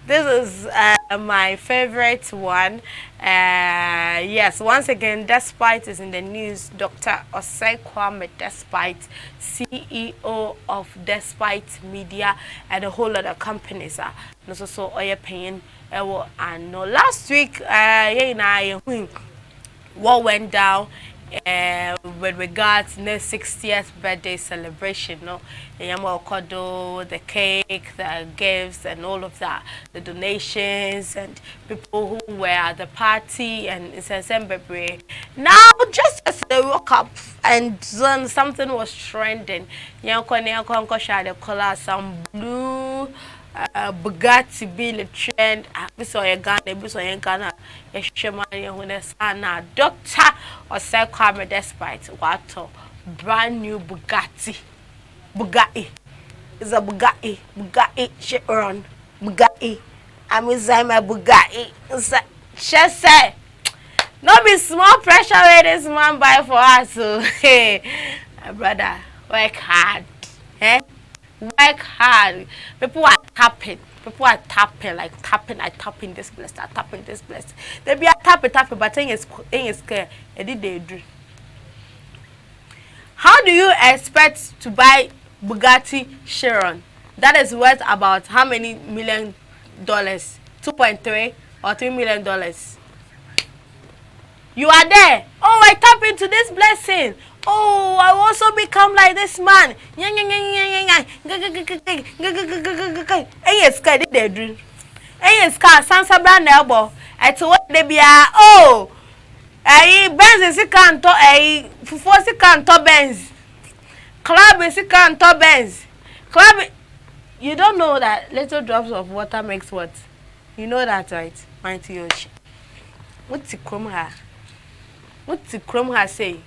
This is my favorite one. Yes, once again, Despite is in the news. Dr. Osie Kwame Despite, CEO of Despite Media and a whole lot of companies. No, so oye paying. And no, last week, what went down with regards to the 60th birthday celebration, no, the cake, the gifts, and all of that, the donations, and people who were at the party, and it's a now, just as they woke up and then something was trending, share the color, some blue. Bugatti be trend. This or Ghana, this or Ghana. Yeshemani when sana Doctor Osie Kwame Despite what brand new Bugatti. Bugatti. It's a Bugatti Chiron. Bugatti. I'm inside my Bugatti. She say, no be small pressure where this man buy for us. So hey, my brother, work hard. Eh? Work hard. People are tapping. People are tapping, like tapping. I tap in this place. I tap in this place. They be a tapping, but thing is scared. They do. How do you expect to buy Bugatti Chiron? That is worth about how many $1 million? 2.3 or $3 million. You are there. Oh, I tap into this blessing. Oh, I will also become like this man. Yes, guy, they do. Yes, car, Sansa brand elbow. I told they be oh, Benz is can't force can't Benz. Club is can't Benz. Club, you don't know that little drops of water makes what? You know that, right? Mighty ocean. What's the chrome her? What's the chrome her say?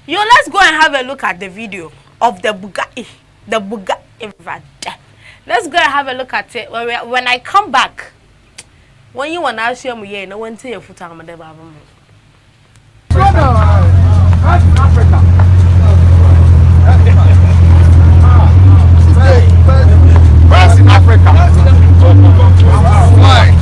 Yo, let's go and have a look at the video of the Bugatti. The Bugatti. Let's go and have a look at it. When I come back, when you want to ask me, no one say your foot on the Bible. Where's in Africa? Why?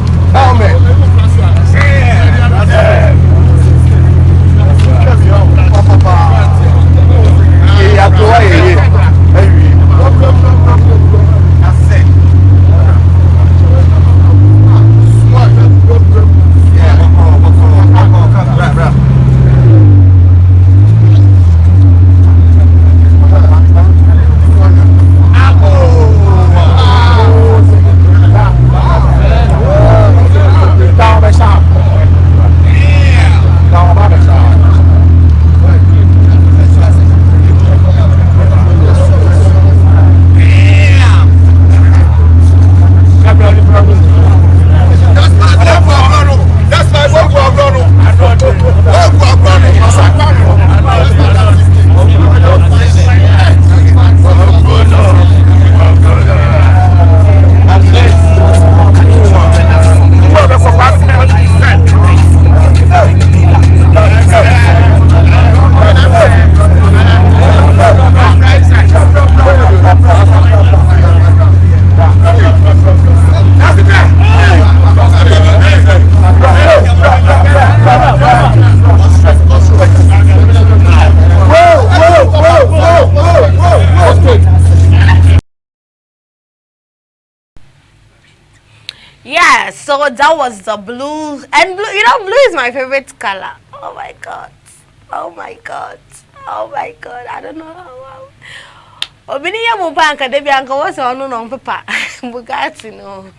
Yeah, so that was the blue. And blue, blue is my favorite color. Oh my god. Oh my god. Oh my god. I don't know how. Obini ya mupanka debi anka wose onu no papa. Bugatti no.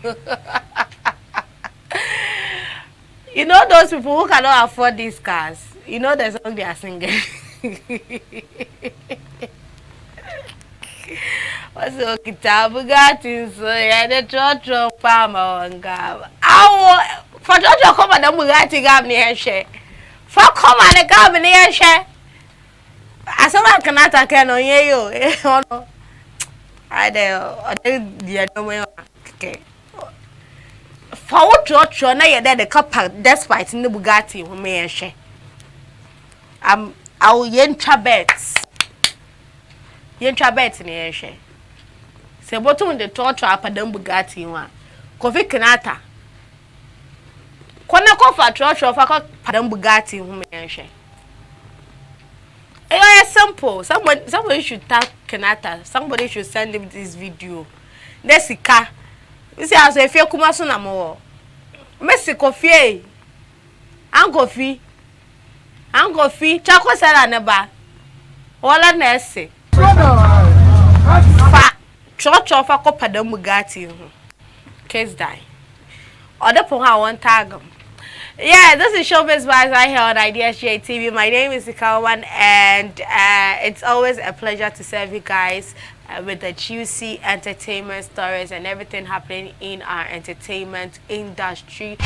You know those people who cannot afford these cars. You know the song they are singing. What's the guitar Bugatti so yeah the trotro farmer ngaba. Awo for trotro come and the Bugatti gab ni share. For come and the gab ni share. Asoma kanata ke no ye yo ono. I dey no way okay. For what trotro na ye there the couple despite in the Bugatti who me share. I will yentra bets. Yentra bets ni share. Se bottom the torture apadam Bugatti one. Kofi Kenata. Kona kofa torture of a padam Bugatti who mention. It's simple. Somebody should tag Kenata. Somebody should send him this video. Nesika. You see, as if you come as na more. Messi Kofi. Angofi. Chako sala neba. Wala nese. Fa. Church of a padam Bugatti. Case die. Other point one tag. Yeah, this is Showbiz Vibes right here on IDSJ TV. My name is Ikawan, and it's always a pleasure to serve you guys with the juicy entertainment stories and everything happening in our entertainment industry.